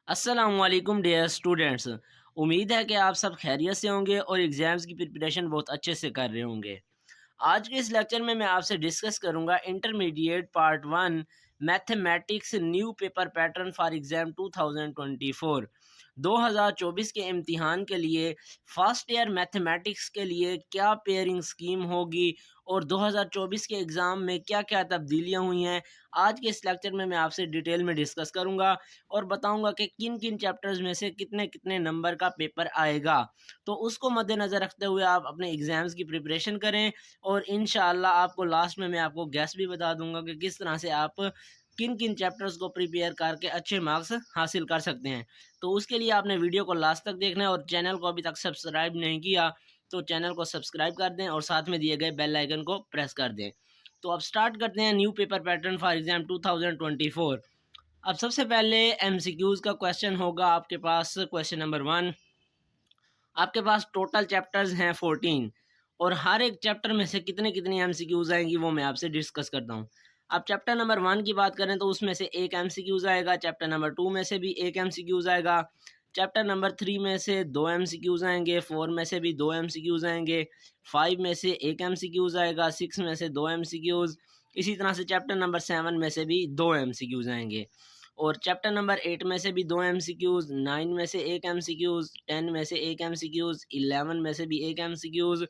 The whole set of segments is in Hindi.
अस्सलामुअलैकुम डियर स्टूडेंट्स। उम्मीद है कि आप सब खैरियत से होंगे और एग्ज़ाम्स की प्रिपरेशन बहुत अच्छे से कर रहे होंगे। आज के इस लेक्चर में मैं आपसे डिस्कस करूंगा intermediate part one mathematics new paper pattern for exam 2024। 2024 के इम्तिहान के लिए फर्स्ट ईयर मैथमेटिक्स के लिए क्या पेयरिंग स्कीम होगी और 2024 के एग्ज़ाम में क्या क्या तब्दीलियां हुई हैं, आज के इस लेक्चर में मैं आपसे डिटेल में डिस्कस करूंगा और बताऊंगा कि किन किन चैप्टर्स में से कितने कितने नंबर का पेपर आएगा। तो उसको मद्देनज़र रखते हुए आप अपने एग्ज़ाम्स की प्रिपरेशन करें और इंशाअल्लाह आपको लास्ट में मैं आपको गैस भी बता दूंगा कि किस तरह से आप किन किन चैप्टर्स को प्रिपेयर करके अच्छे मार्क्स हासिल कर सकते हैं। तो उसके लिए आपने वीडियो को लास्ट तक देखना है और चैनल को अभी तक सब्सक्राइब नहीं किया तो चैनल को सब्सक्राइब कर दें और साथ में दिए गए बेल आइकन को प्रेस कर दें। तो अब स्टार्ट करते हैं new paper pattern for exam 2024। अब सबसे पहले एमसीक्यूज़ का क्वेश्चन होगा आपके पास। क्वेश्चन नंबर वन, आपके पास टोटल चैप्टर्स हैं 14 और हर एक चैप्टर में से कितने कितनी एमसीक्यूज़ आएंगी वो मैं आपसे डिस्कस करता हूँ। अब चैप्टर नंबर वन की बात करें तो उसमें से एक एमसीक्यूज़ आएगा, चैप्टर नंबर टू में से भी एक एमसीक्यूज़ आएगा, चैप्टर नंबर थ्री में से दो एमसीक्यूज़ आएंगे, फोर में से भी दो एमसीक्यूज़ आएंगे, फाइव में से एक एमसीक्यूज़ आएगा, सिक्स में से दो एमसीक्यूज़, इसी तरह से चैप्टर नंबर सेवन में से भी दो एमसीक्यूज़ आएंगे और चैप्टर नंबर 8 में से भी दो एमसीक्यूज़, 9 में से एक एमसीक्यूज़, 10 में से एक एमसीक्यूज़, 11 में से भी एक एमसीक्यूज़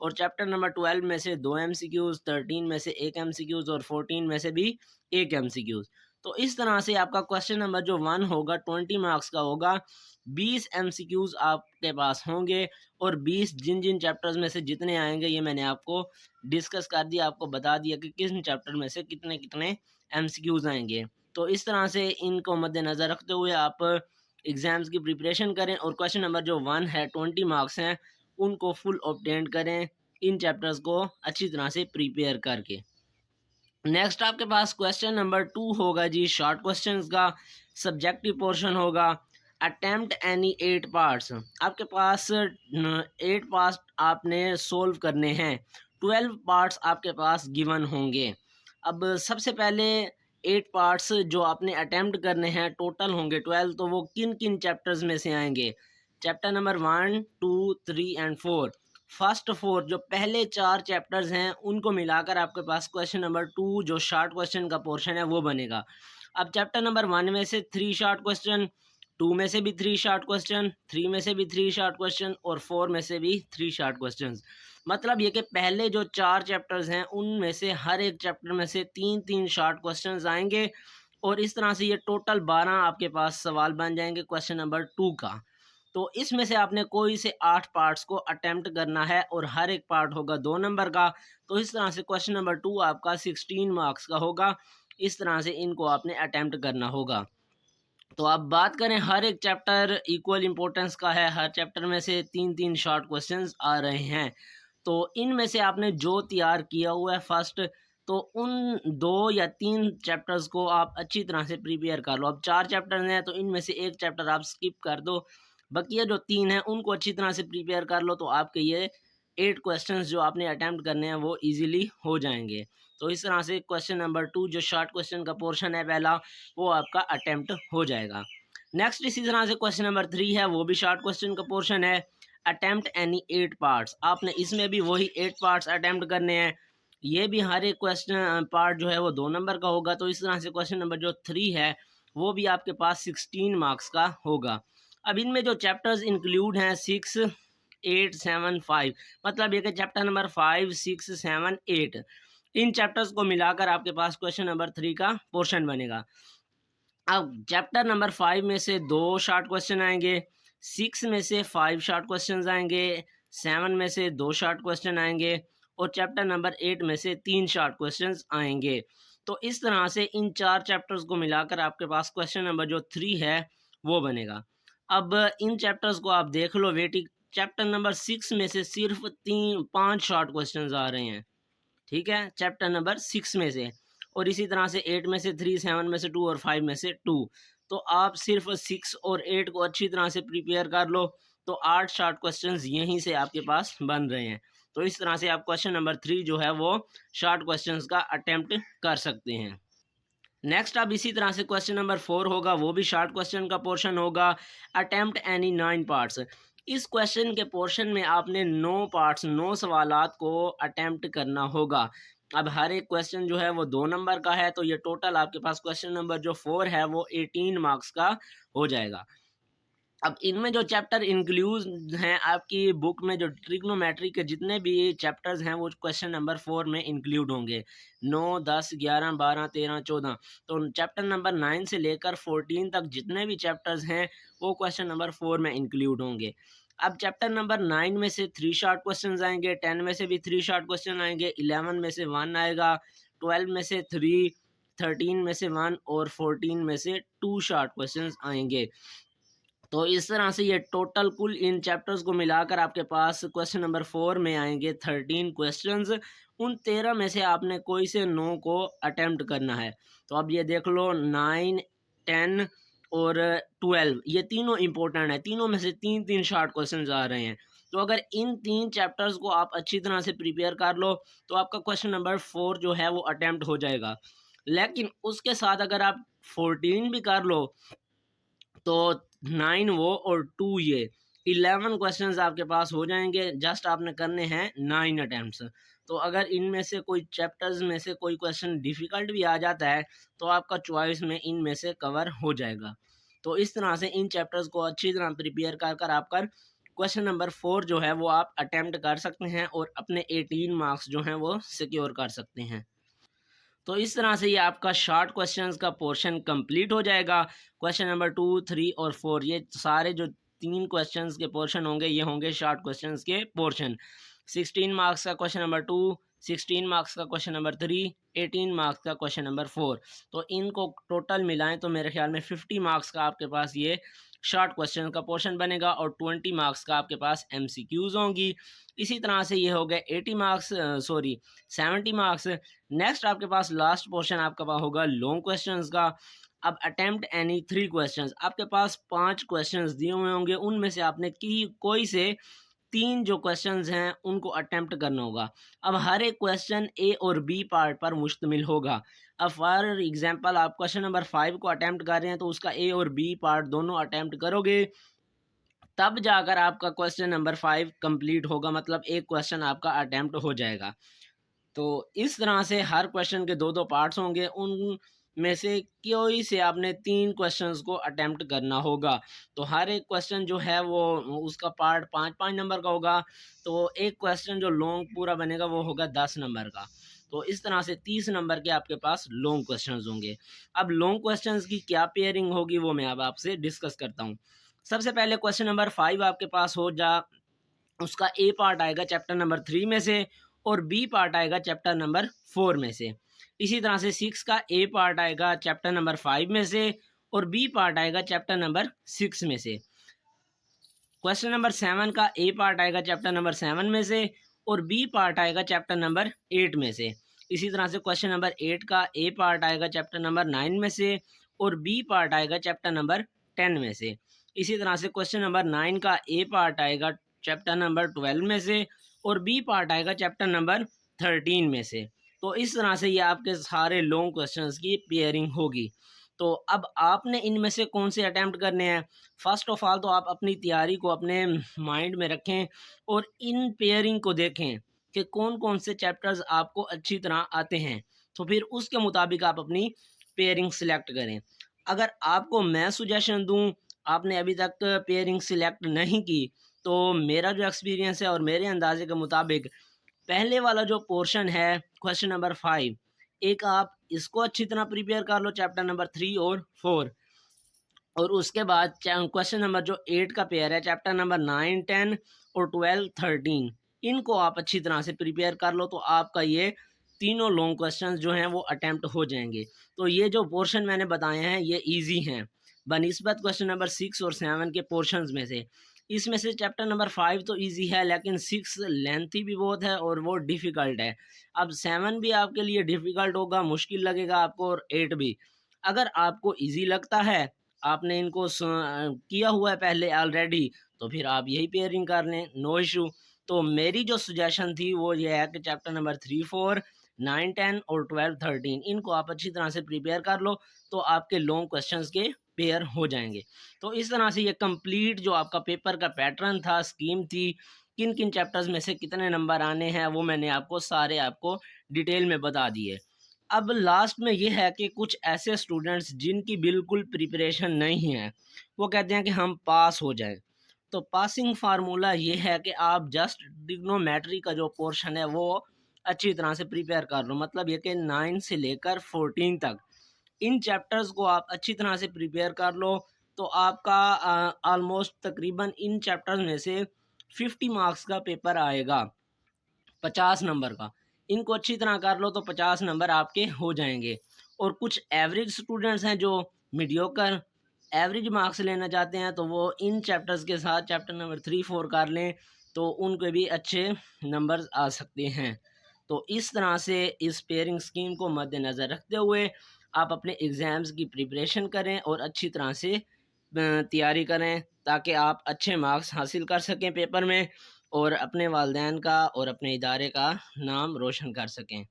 और चैप्टर नंबर 12 में से दो एमसीक्यूज़, 13 में से एक एमसीक्यूज़ और 14 में से भी एक एमसीक्यूज़। तो इस तरह से आपका क्वेश्चन नंबर जो वन होगा 20 मार्क्स का होगा। 20 एमसीक्यूज़ आपके पास होंगे और 20 जिन जिन चैप्टर्स में से जितने आएंगे ये मैंने आपको डिस्कस कर दिया, आपको बता दिया कि किस चैप्टर में से कितने कितने एमसीक्यूज़ आएंगे। तो इस तरह से इनको मद्देनज़र रखते हुए आप एग्ज़ाम्स की प्रिपरेशन करें और क्वेश्चन नंबर जो वन है 20 मार्क्स हैं उनको फुल ऑब्टेन करें इन चैप्टर्स को अच्छी तरह से प्रिपेयर करके। नेक्स्ट आपके पास क्वेश्चन नंबर टू होगा जी शॉर्ट क्वेश्चंस का, सब्जेक्टिव पोर्शन होगा। अटेम्प्ट एनी 8 पार्ट्स, आपके पास 8 पार्ट्स आपने सोल्व करने हैं, 12 पार्ट्स आपके पास गिवन होंगे। अब सबसे पहले 8 पार्ट्स जो आपने अटेम्प्ट करने हैं टोटल होंगे 12, तो वो किन किन चैप्टर्स में से आएंगे? Chapter number one two three and four. First four जो पहले चार चैप्टर्स हैं उनको मिलाकर आपके पास क्वेश्चन नंबर टू जो शॉर्ट क्वेश्चन का पोर्शन है वो बनेगा। अब चैप्टर नंबर वन में से थ्री शॉर्ट क्वेश्चन, टू में से भी थ्री शॉर्ट क्वेश्चन, थ्री में से भी थ्री शॉर्ट क्वेश्चन और फोर में से भी थ्री शॉर्ट क्वेश्चन। मतलब ये कि पहले जो चार चैप्टर्स हैं उनमें से हर एक चैप्टर में से तीन तीन शॉर्ट क्वेश्चंस आएंगे और इस तरह से ये टोटल 12 आपके पास सवाल बन जाएंगे क्वेश्चन नंबर टू का। तो इसमें से आपने कोई से 8 पार्ट्स को अटेम्प्ट करना है और हर एक पार्ट होगा 2 नंबर का। तो इस तरह से क्वेश्चन नंबर 2 आपका 16 मार्क्स का होगा। इस तरह से इनको आपने अटेम्प्ट करना होगा। तो अब बात करें हर एक चैप्टर इक्वल इम्पोर्टेंस का है, हर चैप्टर में से 3-3 शॉर्ट क्वेश्चंस आ रहे हैं। तो इनमें से आपने जो तैयार किया हुआ है फर्स्ट, तो उन 2 या 3 चैप्टर्स को आप अच्छी तरह से प्रिपेयर कर लो। अब 4 चैप्टर्स हैं तो इनमें से एक चैप्टर आप स्किप कर दो, बकिया जो 3 हैं उनको अच्छी तरह से प्रिपेयर कर लो, तो आपके ये 8 क्वेश्चंस जो आपने अटेम्प्ट करने हैं वो ईज़िली हो जाएँगे। तो इस तरह से क्वेश्चन नंबर 2 जो शॉर्ट क्वेश्चन का पोर्शन है पहला, वो आपका अटेम्प्ट हो जाएगा। नेक्स्ट इसी तरह से क्वेश्चन नंबर 3 है, वो भी शॉर्ट क्वेश्चन का पोर्शन है। अटेम्प्ट एनी 8 पार्ट्स, आपने इसमें भी वही 8 पार्ट्स अटेम्प्ट करने हैं। ये भी हर एक क्वेश्चन पार्ट जो है वो 2 नंबर का होगा। तो इस तरह से क्वेश्चन नंबर जो 3 है वो भी आपके पास 16 मार्क्स का होगा। अब इनमें जो चैप्टर्स इंक्लूड हैं 6, 8, 7, 5, मतलब ये कि चैप्टर नंबर 5, 6, 7, 8, इन चैप्टर्स को मिलाकर आपके पास क्वेश्चन नंबर 3 का पोर्शन बनेगा। अब चैप्टर नंबर 5 में से दो शॉर्ट क्वेश्चन आएंगे, 6 में से 5 शॉर्ट क्वेश्चन आएंगे, 7 में से दो शॉर्ट क्वेश्चन आएंगे और चैप्टर नंबर 8 में से 3 शॉर्ट क्वेश्चन आएंगे। तो इस तरह से इन 4 चैप्टर्स को मिलाकर आपके पास क्वेश्चन नंबर जो 3 है वो बनेगा। अब इन चैप्टर्स को आप देख लो वेटिंग। चैप्टर नंबर 6 में से सिर्फ 5 शॉर्ट क्वेश्चन आ रहे हैं, ठीक है, चैप्टर नंबर 6 में से। और इसी तरह से 8 में से 3, 7 में से 2 और 5 में से 2। तो आप सिर्फ 6 और 8 को अच्छी तरह से प्रिपेयर कर लो, तो 8 शॉर्ट क्वेश्चंस यहीं से आपके पास बन रहे हैं। तो इस तरह से आप क्वेश्चन नंबर 3 जो है वो शॉर्ट क्वेश्चंस का अटेम्प्ट कर सकते हैं। नेक्स्ट अब इसी तरह से क्वेश्चन नंबर 4 होगा, वो भी शॉर्ट क्वेश्चन का पोर्शन होगा। Attempt any 9 parts. इस क्वेश्चन के पोर्शन में आपने 9 पार्ट्स 9 सवालात को अटेम्प्ट करना होगा। अब हर एक क्वेश्चन जो है वो 2 नंबर का है, तो ये टोटल आपके पास क्वेश्चन नंबर जो 4 है वो 18 मार्क्स का हो जाएगा। अब इनमें जो चैप्टर इंक्लूड हैं आपकी बुक में, जो ट्रिग्नोमेट्री के जितने भी चैप्टर्स हैं वो क्वेश्चन नंबर 4 में इंक्लूड होंगे। 9, 10, 11, 12, 13, 14। तो चैप्टर नंबर 9 से लेकर 14 तक जितने भी चैप्टर्स हैं वो क्वेश्चन नंबर 4 में इंक्लूड होंगे। अब चैप्टर नंबर 9 में से 3 शॉर्ट क्वेश्चन आएंगे, 10 में से भी 3 शॉर्ट क्वेश्चन आएंगे, 11 में से 1 आएगा, 12 में से 3, 13 में से 1 और 14 में से 2 शॉर्ट क्वेश्चन आएंगे। तो इस तरह से ये टोटल कुल इन चैप्टर्स को मिलाकर आपके पास क्वेश्चन नंबर 4 में आएंगे 13 क्वेश्चंस। उन 13 में से आपने कोई से 9 को अटेम्प्ट करना है। तो अब ये देख लो 9, 10 और 12 ये तीनों इंपॉर्टेंट है। तीनों में से 3-3 शॉर्ट क्वेश्चंस आ रहे हैं। तो अगर इन 3 चैप्टर्स को आप अच्छी तरह से प्रिपेयर कर लो तो आपका क्वेश्चन नंबर 4 जो है वो अटेम्प्ट हो जाएगा। लेकिन उसके साथ अगर आप 14 भी कर लो तो 9 वो और 2 ये 11 क्वेश्चंस आपके पास हो जाएंगे। जस्ट आपने करने हैं 9 अटेम्प्ट्स। तो अगर इनमें से कोई चैप्टर्स में से कोई क्वेश्चन डिफ़िकल्ट भी आ जाता है तो आपका चॉइस में इनमें से कवर हो जाएगा। तो इस तरह से इन चैप्टर्स को अच्छी तरह प्रिपेयर कर कर आप कर क्वेश्चन नंबर 4 जो है वो आप अटेम्प्ट कर सकते हैं और अपने 18 मार्क्स जो हैं वो सिक्योर कर सकते हैं। तो इस तरह से ये आपका शॉर्ट क्वेश्चंस का पोर्शन कंप्लीट हो जाएगा। क्वेश्चन नंबर 2, 3 और 4 ये सारे जो 3 क्वेश्चंस के पोर्शन होंगे ये होंगे शॉर्ट क्वेश्चंस के पोर्शन। 16 मार्क्स का क्वेश्चन नंबर 2, 16 मार्क्स का क्वेश्चन नंबर 3, 18 मार्क्स का क्वेश्चन नंबर 4। तो इनको टोटल मिलाएं तो मेरे ख्याल में 50 मार्क्स का आपके पास ये शॉर्ट क्वेश्चन का पोर्शन बनेगा और 20 मार्क्स का आपके पास एमसीक्यूज होंगी। इसी तरह से ये हो गए 80 मार्क्स, 70 मार्क्स। नेक्स्ट आपके पास लास्ट पोर्शन आपका होगा लॉन्ग क्वेश्चंस का। अब अटेम्प्ट एनी 3 क्वेश्चंस, आपके पास 5 क्वेश्चंस दिए हुए होंगे, उनमें से आपने कोई से 3 जो क्वेश्चंस हैं उनको अटेम्प्ट करना होगा। अब हर एक क्वेश्चन ए और बी पार्ट पर मुश्तमिल होगा। अब फॉर एग्जांपल आप क्वेश्चन नंबर 5 को अटेम्प्ट कर रहे हैं तो उसका ए और बी पार्ट दोनों अटेम्प्ट करोगे, तब जाकर आपका क्वेश्चन नंबर 5 कंप्लीट होगा, मतलब एक क्वेश्चन आपका अटेम्प्ट हो जाएगा। तो इस तरह से हर क्वेश्चन के 2-2 पार्ट्स होंगे, उन में से कोई से आपने 3 क्वेश्चंस को अटेम्प्ट करना होगा। तो हर एक क्वेश्चन जो है वो उसका पार्ट 5-5 नंबर का होगा। तो एक क्वेश्चन जो लॉन्ग पूरा बनेगा वो होगा 10 नंबर का। तो इस तरह से 30 नंबर के आपके पास लॉन्ग क्वेश्चंस होंगे। अब लॉन्ग क्वेश्चंस की क्या पेयरिंग होगी वो मैं अब आपसे डिस्कस करता हूँ। सबसे पहले क्वेश्चन नंबर 5 आपके पास हो जा, उसका ए पार्ट आएगा चैप्टर नंबर 3 में से और बी पार्ट आएगा चैप्टर नंबर 4 में से। इसी तरह से 6 का ए पार्ट आएगा चैप्टर नंबर 5 में से और बी पार्ट आएगा चैप्टर नंबर 6 में से। क्वेश्चन नंबर 7 का ए पार्ट आएगा चैप्टर नंबर 7 में से और बी पार्ट आएगा चैप्टर नंबर 8 में से। इसी तरह से क्वेश्चन नंबर 8 का ए पार्ट आएगा चैप्टर नंबर 9 में से और बी पार्ट आएगा चैप्टर नंबर 10 में से। इसी तरह से क्वेश्चन नंबर 9 का ए पार्ट आएगा चैप्टर नंबर 12 में से और बी पार्ट आएगा चैप्टर नंबर 13 में से। तो इस तरह से ये आपके सारे लॉन्ग क्वेश्चंस की पेयरिंग होगी। तो अब आपने इनमें से कौन से अटैम्प्ट करने हैं? फर्स्ट ऑफ ऑल तो आप अपनी तैयारी को अपने माइंड में रखें और इन पेयरिंग को देखें कि कौन कौन से चैप्टर्स आपको अच्छी तरह आते हैं। तो फिर उसके मुताबिक आप अपनी पेयरिंग सिलेक्ट करें। अगर आपको मैं सुजेशन दूं, आपने अभी तक पेयरिंग सिलेक्ट नहीं की, तो मेरा जो एक्सपीरियंस है और मेरे अंदाजे के मुताबिक पहले वाला जो पोर्शन है क्वेश्चन नंबर 5, एक आप इसको अच्छी तरह प्रिपेयर कर लो चैप्टर नंबर 3 और 4। और उसके बाद क्वेश्चन नंबर जो 8 का पेयर है चैप्टर नंबर 9, 10 और 12, 13, इनको आप अच्छी तरह से प्रिपेयर कर लो तो आपका ये तीनों लॉन्ग क्वेश्चंस जो हैं वो अटेम्प्ट हो जाएंगे। तो ये जो पोर्शन मैंने बताए हैं ये इजी हैं बनिस्बत क्वेश्चन नंबर 6 और 7 के पोर्शंस में से। इसमें से चैप्टर नंबर 5 तो इजी है लेकिन 6 लेंथी भी बहुत है और वो डिफ़िकल्ट है। अब 7 भी आपके लिए डिफ़िकल्ट होगा, मुश्किल लगेगा आपको, और 8 भी। अगर आपको इजी लगता है, आपने इनको किया हुआ है पहले ऑलरेडी, तो फिर आप यही पेयरिंग कर लें, नो इशू। तो मेरी जो सजेशन थी वो ये है कि चैप्टर नंबर 3, 4 9, 10 और 12, 13 इनको आप अच्छी तरह से प्रिपेयर कर लो, तो आपके लॉन्ग क्वेश्चंस के पेयर हो जाएंगे। तो इस तरह से ये कंप्लीट जो आपका पेपर का पैटर्न था, स्कीम थी, किन किन चैप्टर्स में से कितने नंबर आने हैं, वो मैंने आपको सारे आपको डिटेल में बता दिए। अब लास्ट में ये है कि कुछ ऐसे स्टूडेंट्स जिनकी बिल्कुल प्रिपरेशन नहीं है, वो कहते हैं कि हम पास हो जाएं। तो पासिंग फार्मूला ये है कि आप जस्ट ट्रिग्नोमेट्री का जो पोर्शन है वो अच्छी तरह से प्रिपेयर कर लो, मतलब ये कि 9 से लेकर 14 तक इन चैप्टर्स को आप अच्छी तरह से प्रिपेयर कर लो। तो आपका ऑलमोस्ट तकरीबन इन चैप्टर्स में से 50 मार्क्स का पेपर आएगा, 50 नंबर का। इनको अच्छी तरह कर लो तो 50 नंबर आपके हो जाएंगे। और कुछ एवरेज स्टूडेंट्स हैं जो मीडियोकर एवरेज मार्क्स लेना चाहते हैं, तो वो इन चैप्टर्स के साथ चैप्टर नंबर 3, 4 कर लें, तो उनके भी अच्छे नंबर्स आ सकते हैं। तो इस तरह से इस पेयरिंग स्कीम को मद्देनज़र रखते हुए आप अपने एग्ज़ाम्स की प्रिपरेशन करें और अच्छी तरह से तैयारी करें, ताकि आप अच्छे मार्क्स हासिल कर सकें पेपर में और अपने वालिदैन का और अपने इदारे का नाम रोशन कर सकें।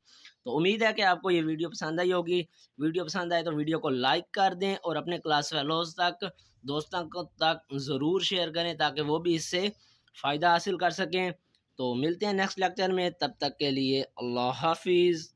तो उम्मीद है कि आपको ये वीडियो पसंद आई होगी। वीडियो पसंद आए तो वीडियो को लाइक कर दें और अपने क्लास फेलोज़ तक, दोस्तों को तक ज़रूर शेयर करें, ताकि वो भी इससे फ़ायदा हासिल कर सकें। तो मिलते हैं नेक्स्ट लेक्चर में, तब तक के लिए अल्लाह हाफ़िज़।